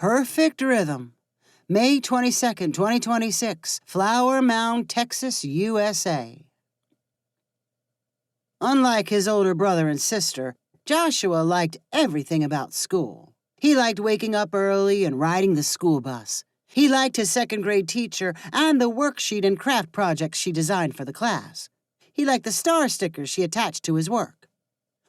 Perfect Rhythm. May 22nd, 2026, Flower Mound, Texas, USA. Unlike his older brother and sister, Joshua liked everything about school. He liked waking up early and riding the school bus. He liked his second-grade teacher and the worksheet and craft projects she designed for the class. He liked the star stickers she attached to his work.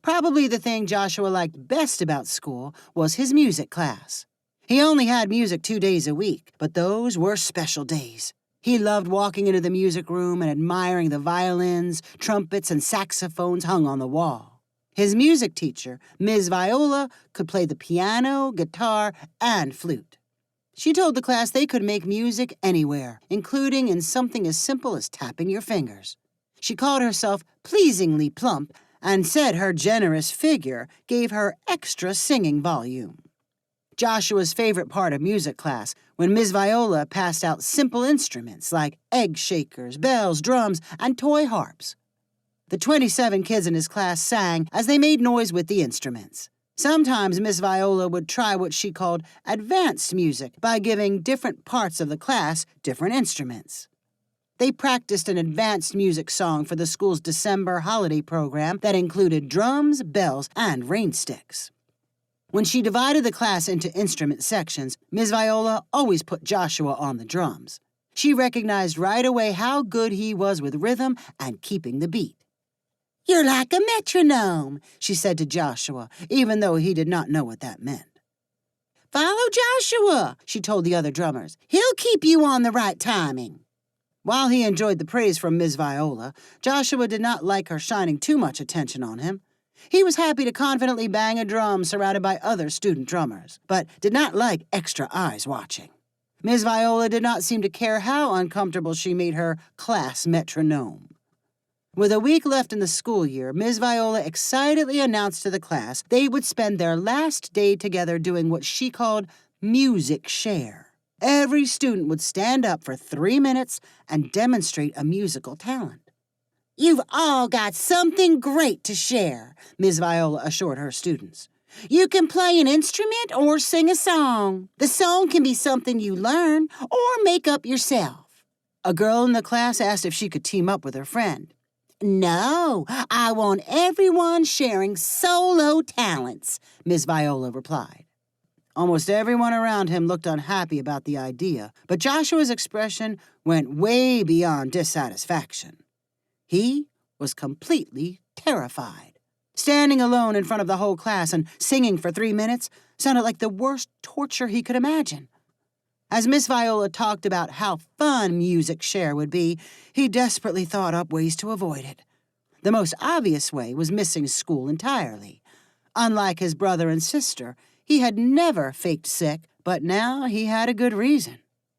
Probably the thing Joshua liked best about school was his music class. He only had music 2 days a week, but those were special days. He loved walking into the music room and admiring the violins, trumpets, and saxophones hung on the wall. His music teacher, Ms. Viola, could play the piano, guitar, and flute. She told the class they could make music anywhere, including in something as simple as tapping your fingers. She called herself pleasingly plump and said her generous figure gave her extra singing volume. Joshua's favorite part of music class when Ms. Viola passed out simple instruments like egg shakers, bells, drums, and toy harps. The 27 kids in his class sang as they made noise with the instruments. Sometimes Miss Viola would try what she called advanced music by giving different parts of the class different instruments. They practiced an advanced music song for the school's December holiday program that included drums, bells, and rain sticks. When she divided the class into instrument sections, Ms. Viola always put Joshua on the drums. She recognized right away how good he was with rhythm and keeping the beat. "You're like a metronome," she said to Joshua, even though he did not know what that meant. "Follow Joshua," she told the other drummers. "He'll keep you on the right timing." While he enjoyed the praise from Ms. Viola, Joshua did not like her shining too much attention on him. He was happy to confidently bang a drum surrounded by other student drummers, but did not like extra eyes watching. Ms. Viola did not seem to care how uncomfortable she made her class metronome. With a week left in the school year, Ms. Viola excitedly announced to the class they would spend their last day together doing what she called music share. Every student would stand up for 3 minutes and demonstrate a musical talent. "You've all got something great to share," Ms. Viola assured her students. "You can play an instrument or sing a song. The song can be something you learn or make up yourself." A girl in the class asked if she could team up with her friend. "No, I want everyone sharing solo talents," Ms. Viola replied. Almost everyone around him looked unhappy about the idea, but Joshua's expression went way beyond dissatisfaction. He was completely terrified. Standing alone in front of the whole class and singing for 3 minutes sounded like the worst torture he could imagine. As Miss Viola talked about how fun music share would be, he desperately thought up ways to avoid it. The most obvious way was missing school entirely. Unlike his brother and sister, he had never faked sick, but now he had a good reason.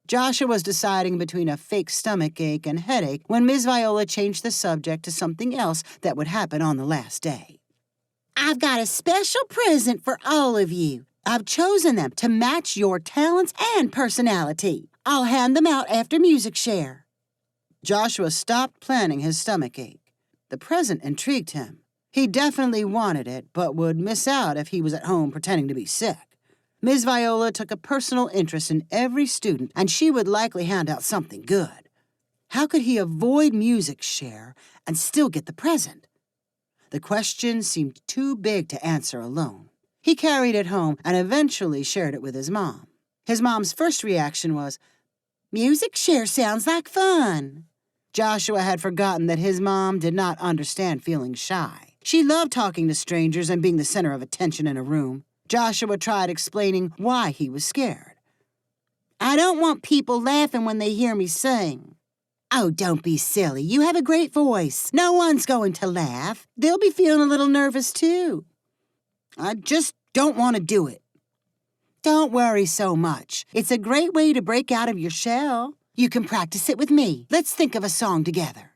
Joshua was deciding between a fake stomach ache and headache when Ms. Viola changed the subject to something else that would happen on the last day. "I've got a special present for all of you. I've chosen them to match your talents and personality. I'll hand them out after music share." Joshua stopped planning his stomach ache. The present intrigued him. He definitely wanted it, but would miss out if he was at home pretending to be sick. Ms. Viola took a personal interest in every student, and she would likely hand out something good. How could he avoid music share and still get the present? The question seemed too big to answer alone. He carried it home and eventually shared it with his mom. His mom's first reaction was, "Music share sounds like fun." Joshua had forgotten that his mom did not understand feeling shy. She loved talking to strangers and being the center of attention in a room. Joshua tried explaining why he was scared. "I don't want people laughing when they hear me sing." "Oh, don't be silly. You have a great voice. No one's going to laugh. They'll be feeling a little nervous, too." "I just don't want to do it." "Don't worry so much. It's a great way to break out of your shell. You can practice it with me. Let's think of a song together."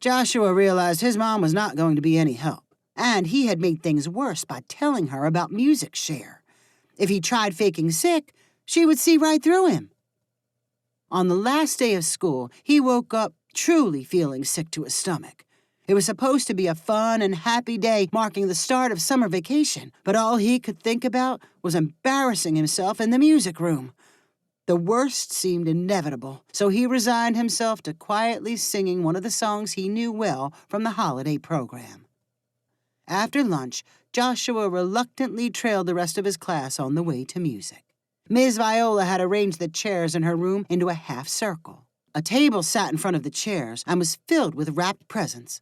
Joshua realized his mom was not going to be any help, and he had made things worse by telling her about music share. If he tried faking sick, she would see right through him. On the last day of school, he woke up truly feeling sick to his stomach. It was supposed to be a fun and happy day marking the start of summer vacation, but all he could think about was embarrassing himself in the music room. The worst seemed inevitable, so he resigned himself to quietly singing one of the songs he knew well from the holiday program. After lunch, Joshua reluctantly trailed the rest of his class on the way to music. Ms. Viola had arranged the chairs in her room into a half circle. A table sat in front of the chairs and was filled with wrapped presents.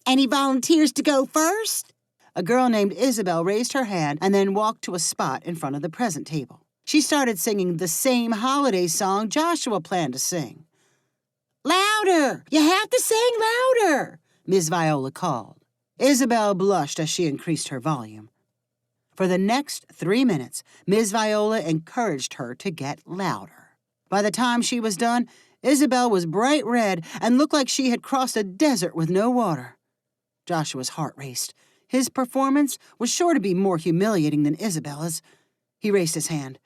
"Any volunteers to go first?" A girl named Isabel raised her hand and then walked to a spot in front of the present table. She started singing the same holiday song Joshua planned to sing. "Louder! You have to sing louder!" Ms. Viola called. Isabel blushed as she increased her volume. For the next 3 minutes, Ms. Viola encouraged her to get louder. By the time she was done, Isabel was bright red and looked like she had crossed a desert with no water. Joshua's heart raced. His performance was sure to be more humiliating than Isabel's. He raised his hand.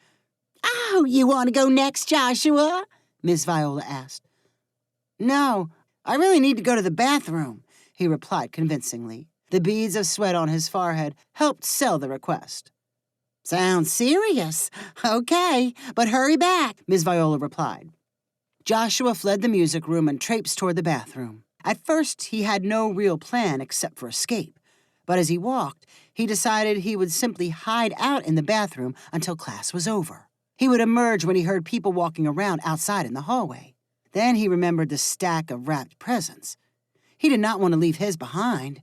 "Oh, you want to go next, Joshua?" Ms. Viola asked. "No, I really need to go to the bathroom," he replied convincingly. The beads of sweat on his forehead helped sell the request. "Sounds serious. Okay, but hurry back," Ms. Viola replied. Joshua fled the music room and traipsed toward the bathroom. At first, he had no real plan except for escape. But as he walked, he decided he would simply hide out in the bathroom until class was over. He would emerge when he heard people walking around outside in the hallway. Then he remembered the stack of wrapped presents. He did not want to leave his behind.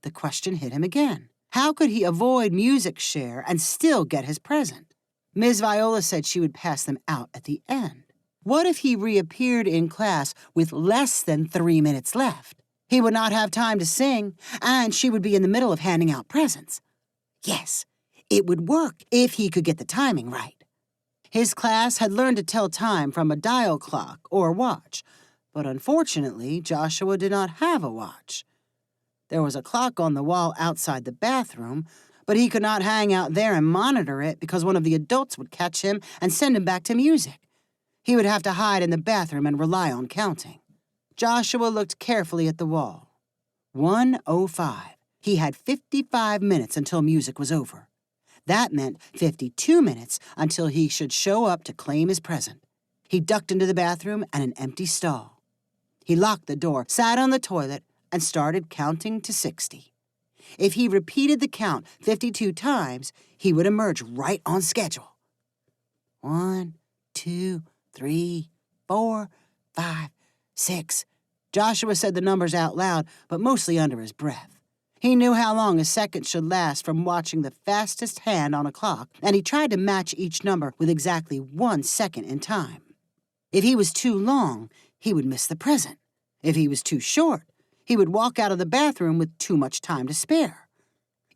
The question hit him again. How could he avoid music share and still get his present? Ms. Viola said she would pass them out at the end. What if he reappeared in class with less than 3 minutes left? He would not have time to sing, and she would be in the middle of handing out presents. Yes, it would work if he could get the timing right. His class had learned to tell time from a dial clock or watch, but unfortunately, Joshua did not have a watch. There was a clock on the wall outside the bathroom, but he could not hang out there and monitor it because one of the adults would catch him and send him back to music. He would have to hide in the bathroom and rely on counting. Joshua looked carefully at the wall. 1:05. He had 55 minutes until music was over. That meant 52 minutes until he should show up to claim his present. He ducked into the bathroom and an empty stall. He locked the door, sat on the toilet, and started counting to 60. If he repeated the count 52 times, he would emerge right on schedule. 1, 2, 3, 4, 5, 6. Joshua said the numbers out loud, but mostly under his breath. He knew how long a second should last from watching the fastest hand on a clock, and he tried to match each number with exactly 1 second in time. If he was too long, he would miss the present. If he was too short, he would walk out of the bathroom with too much time to spare.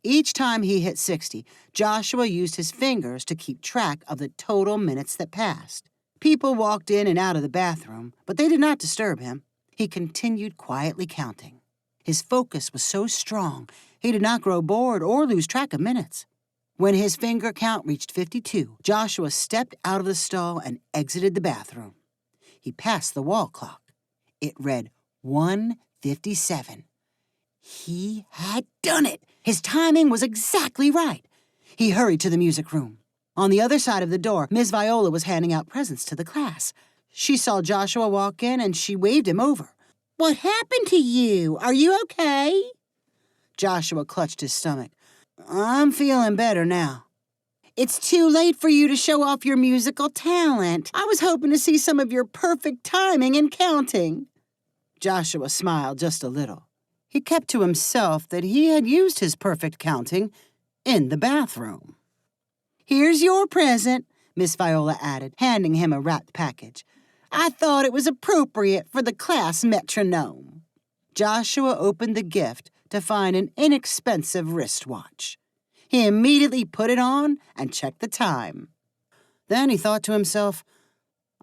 Each time he hit 60, Joshua used his fingers to keep track of the total minutes that passed. People walked in and out of the bathroom, but they did not disturb him. He continued quietly counting. His focus was so strong, he did not grow bored or lose track of minutes. When his finger count reached 52, Joshua stepped out of the stall and exited the bathroom. He passed the wall clock. It read 1:57. He had done it. His timing was exactly right. He hurried to the music room. On the other side of the door, Ms. Viola was handing out presents to the class. She saw Joshua walk in and she waved him over. "What happened to you? Are you okay?" Joshua clutched his stomach. "I'm feeling better now." "It's too late for you to show off your musical talent. I was hoping to see some of your perfect timing and counting." Joshua smiled just a little. He kept to himself that he had used his perfect counting in the bathroom. "Here's your present," Miss Viola added, handing him a wrapped package. "I thought it was appropriate for the class metronome." Joshua opened the gift to find an inexpensive wristwatch. He immediately put it on and checked the time. Then he thought to himself,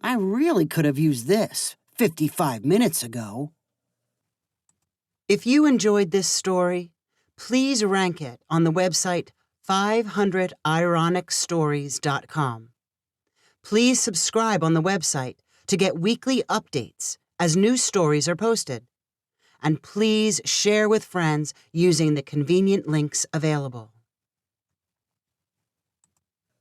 I really could have used this 55 minutes ago. If you enjoyed this story, please rank it on the website 500ironicstories.com. Please subscribe on the website to get weekly updates as new stories are posted. and please share with friends using the convenient links available.